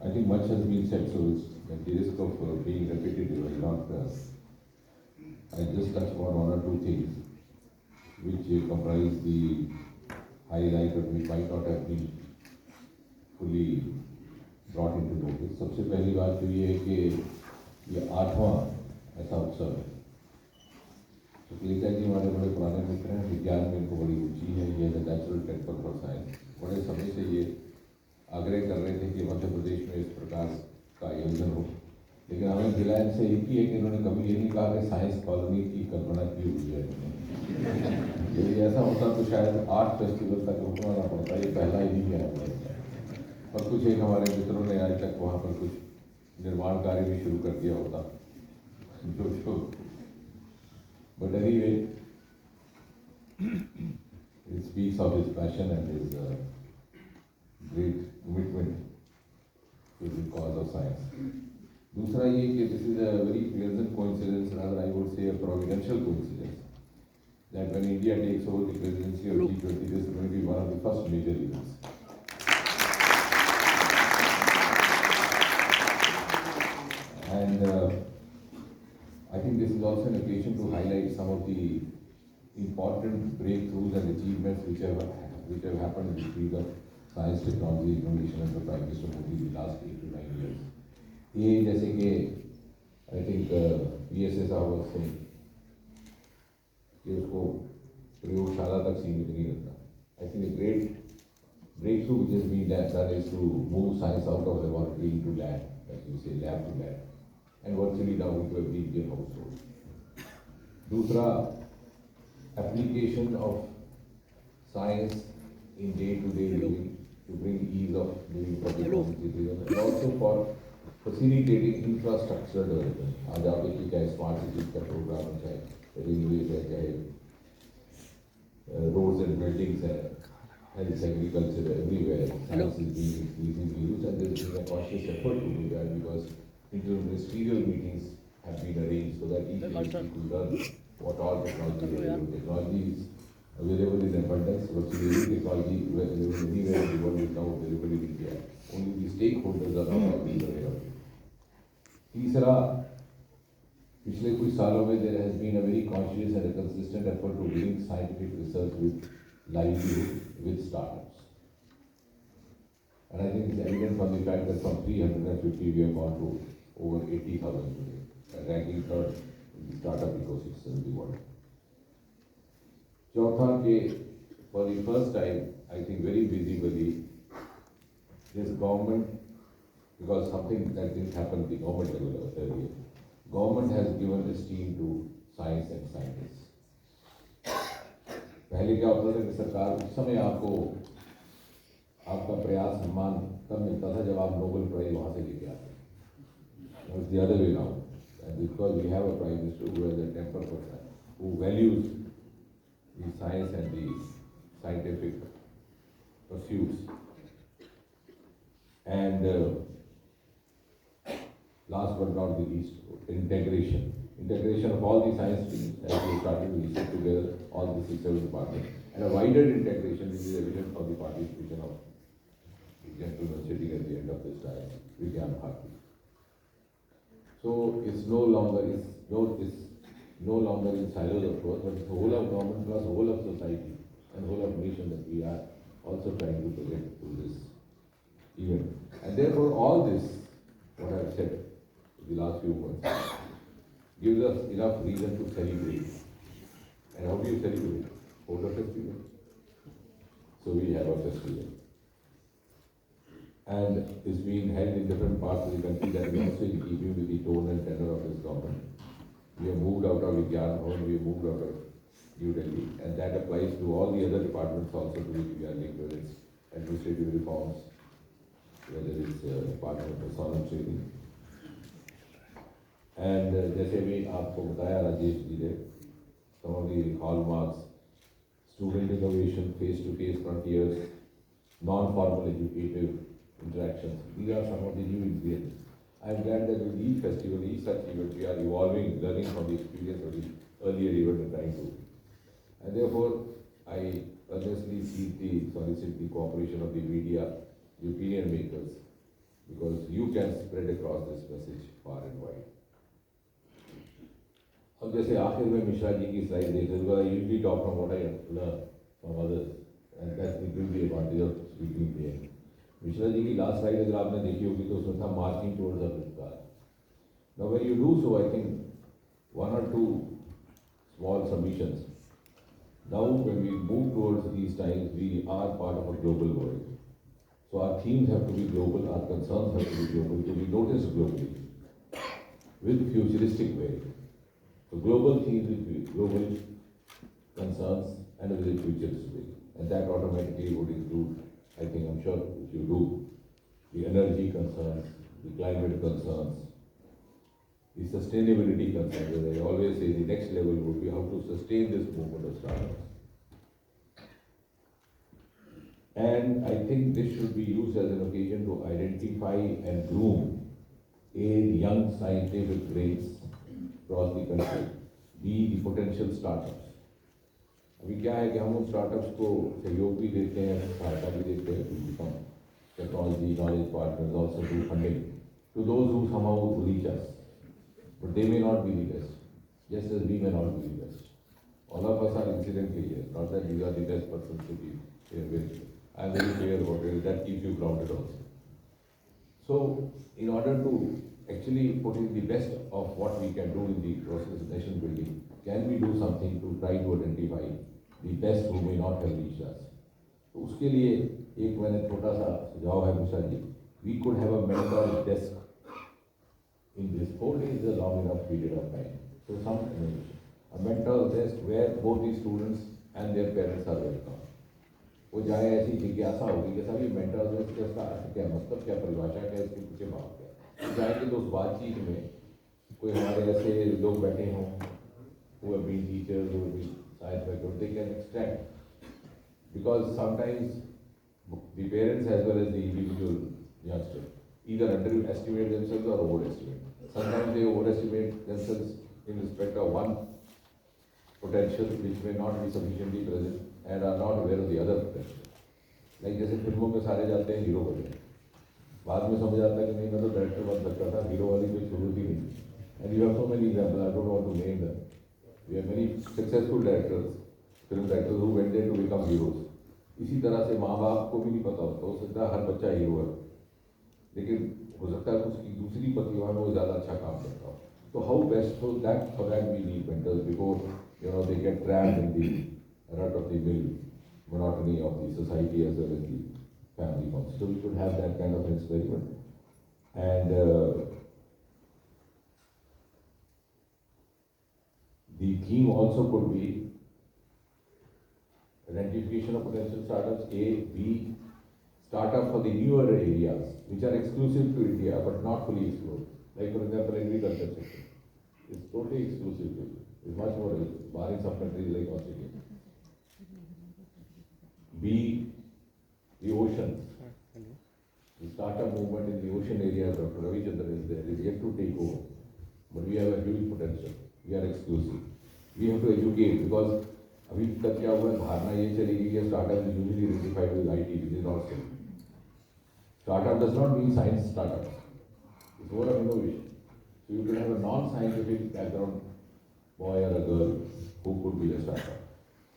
I think much has been said, so it's at the risk of being repetitive, I will not. I just touch upon one or two things which comprise the highlight that we might not have been fully brought into notice. सबसे पहली बात तो ये है कि ये 8वां ऐसा उत्सव है। सुकलिका जी हमारे बड़े पुराने मित्र हैं, विज्ञान में इनको बड़ी रुचि है, ये the natural temple for science. बड़े समय से ये आग्रह कर रहे थे कि मध्य प्रदेश में इस प्रकार का आयोजन हो, लेकिन हमें दिलायन से एक ही है कि इन्होंने कभी ये नहीं कहा कि साइंस कॉलोनी की कल्पना की हुई है। यदि ऐसा होता तो शायद 8 फेस्टिवल तक रुकना ना पड़ता, ये पहला ही नहीं है। और कुछ एक हमारे मित्रों ने आज तक वहाँ पर कुछ निर्माण कार्य भी शुरू कर दिया होता जो but anyway, it speaks of his passion and his great commitment to the cause of science. दूसरा ये कि this is a very pleasant coincidence, rather I would say a providential coincidence, that when India takes over the presidency of G20, this is going to be one of the first major events. And I think this is also an occasion to highlight some of the important breakthroughs and achievements which have happened in the field of science, technology, innovation under Prime Minister Modi in the last 8 to 9 years. ये जैसे कि I think PSSR was saying कि उसको प्रयोगशाला तक सीमित नहीं रखना. I think a great breakthrough which has been done is to move science out of laboratory into lab, as you say, lab to lab, and virtually now into every Indian household. दूसरा, application of science in day-to-day living to bring ease of living for the common citizen, and also for facilitating infrastructure development. आज आप देखिए चाहे smart cities का programme है, चाहे railways है, चाहे रोड्स एंड बिल्डिंग्स है, health, agriculture, everywhere, science is being increasingly used, and there is a cautious effort to do that because interministerial meetings have been arranged so that each ministry could learn what all technology is available. Technology is available in abundance, virtually any technology available anywhere in the world is now available in India. Only the stakeholders are not always aware of it. तीसरा, पिछले कुछ सालों में there has been a very conscious and a consistent effort to link scientific research with livelihood, with startups. And I think it's evident from the fact that from 350 we have gone to over 80,000 today, ranking third in the startup ecosystem in the world. चौथा के for the first time, I think very visibly, this government, because something that didn't happen at the government level earlier, government has given esteem to science and scientists. पहले क्या होता था कि सरकार उस समय आपको आपका प्रयास सम्मान तब मिलता था जब आप नोबेल प्राइज वहाँ से लेके आते. It's the other way around, and because we have a prime minister who has a temper for science, who values the science and the scientific pursuits, and last but not the least, integration of all the science streams as we started to listen together all the 6-7 departments, and a wider integration which is evident from the participation of the gentleman sitting at the end of this dialogue, Vigyan Bharti. So it's no longer in silos of course, but it's the whole of government plus whole of society and whole of nation that we are also trying to project through this event. And therefore all this, what I have said in the last few months, gives us enough reason to celebrate. And how do you celebrate? Hold a festival. So we have a festival. And it's being held in different parts of the country that is also in keeping with the tone and tenor of this government. We have moved out of Vigyan Bhavan, we have moved out of New Delhi, and that applies to all the other departments also to which we are linked, whether it's administrative reforms, whether it's Department of Personal Training. And जैसे भी आपको बताया राजेश जी ने, some of the hallmarks, student innovation, face-to-face frontiers, non-formal educative interactions. These are some of the new ingredients. I am glad that with each festival, each such event, we are evolving, learning from the experience of the earlier event and trying to. And therefore, I earnestly solicit the cooperation of the media, the opinion makers, because because you can spread across this message far and wide. अब जैसे आखिर में मिश्रा जी की slide देख रहे हो, I usually talk from what I learn from others, and that will be the advantage of speaking here. Mishra ji की last slide अगर आपने देखी होगी तो उसमें था marching towards Amrit Kaal. Now when you do so, I think one or two small submissions. Now when we move towards these times, we are part of a global world. So our themes have to be global, our concerns have to be global, to be noticed globally, with futuristic way. So global themes with global concerns and with a futuristic way. And that automatically would include, I think, I'm sure if you do, the energy concerns, the climate concerns, the sustainability concerns. As I always say, the next level would be how to sustain this movement of startups. And I think this should be used as an occasion to identify and groom A, young scientific brains across the country, B, the potential startups. अभी क्या है कि हम उन startups को सहयोग भी देते हैं, सहायता भी देते हैं, to become technology, knowledge partners, also do funding to those who somehow reach us. But they may not be the best, just as we may not be the best. All of us are incidentally here, not that these are the best persons to be here with. I am very clear about it, that keeps you grounded also. So, in order to actually put in the best of what we can do in the process of nation building, can we do something to try to identify the best who may not have reached us? तो उसके लिए एक मैंने छोटा सा सुझाव है Mishra ji, we could have a mentor desk. In this 4 days is a long enough period of time. So some a mentor desk where both the students and their parents are welcome. वो जाए ऐसी जिज्ञासा होगी कि सभी मेंटर्स हैं, इसका अर्थ क्या, मतलब क्या, परिभाषा क्या, इसके पीछे भाव क्या. तो जाएंगे तो उस बातचीत में कोई हमारे ऐसे लोग बैठे हों who have been teachers, who have been science background, they can extract, because sometimes the parents as well as the individual youngster either underestimate themselves or overestimate. Sometimes they overestimate themselves in respect of one potential which may not be sufficiently present and are not aware of the other potential. Like जैसे फिल्मों में सारे जाते हैं hero बनने, बाद में समझ आता है कि नहीं मैं तो डायरेक्टर बन सकता था, हीरो वाली कोई जरूरत ही नहीं. And you have so many examples, I don't want to name them. We have many successful directors, film directors who went there to become heroes. इसी तरह से माँ बाप को भी नहीं पता होता, हो सकता है हर बच्चा हीरो है, लेकिन हो सकता है उसकी दूसरी प्रतिभा में वो ज़्यादा अच्छा काम करता हो. So how best, so that for that we need mentors before they get trapped in the rut of the mill monotony of the society as well as the family concept. So we should have that kind of an experiment. And the theme also could be identification of potential startups, A, B, startup for the newer areas which are exclusive to India but not fully explored. Like for example, agriculture sector is totally exclusive to India. It's much more barring some countries like Australia. B, the oceans. The startup movement in the ocean area, Dr. Jitendra is there, is yet to take over. But we have a huge potential. We are exclusive. We have to educate, because अभी तक क्या हुआ, धारणा ये चलेगी कि startup is usually identified with IT, which is not so. Startup does not mean science startup. It's more of innovation. So you can have a non-scientific background boy or a girl who could be a startup.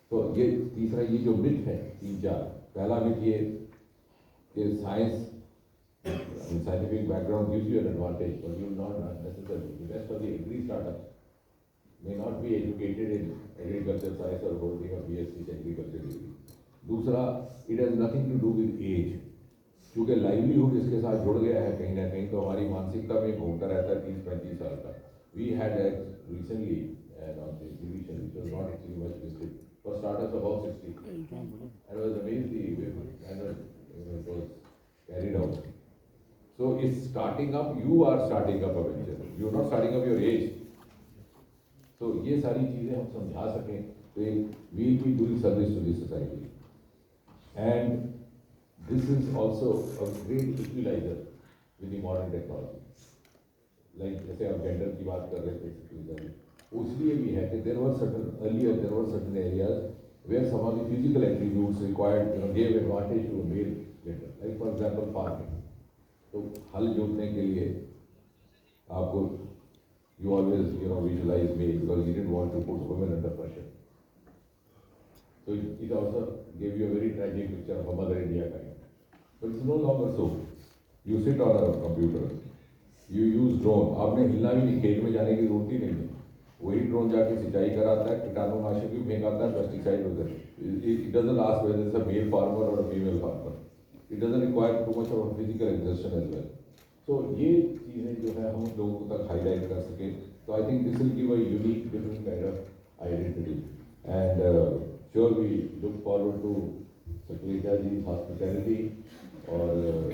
तो ये तीसरा ये जो myth है, 3-4, पहला myth ये कि scientific background gives you an advantage, but you will not necessarily. The rest of the agri startups may not be educated in agriculture science or holding a BSc agriculture degree. दूसरा, it has nothing to do with age. क्योंकि livelihood इसके साथ जुड़ गया है कहीं ना कहीं, तो हमारी मानसिकता में घूमता रहता है 30-35 साल का. We had recently on the exhibition which was not actually much visited for startups above 60. I was amazed the way it was carried out. So it's starting up, you are starting up a venture. You are not starting up your age. So ये सारी चीजें हम समझा सकें तो we will be doing service to the society. And this is also a great equalizer with the modern technology. Like जैसे आप gender की बात कर रहे थे, उसलिए भी है कि there were certain areas where some of the physical attributes required gave advantage to a male gender. Like for example farming. तो हल जोतने के लिए आपको you always visualize me because you didn't want to put women under pressure. So it also gave you a very tragic picture of a Mother India kind. But it's no longer so. You sit on a computer, you use drone. आपने हिलना भी नहीं, खेत में जाने की जरूरत ही नहीं है. वही ड्रोन जाके सिंचाई कराता है, कीटाणुनाशक भी फेंक आता है, पेस्टिसाइड उधर. It doesn't ask whether it's a male farmer or a female farmer. It doesn't require too much of a physical exertion as well. So ये चीजें जो है हम लोगों तक हाईलाइट कर सके. So I think this will give a unique, different kind of identity. And sure we look forward to Sakleja ji's hospitality or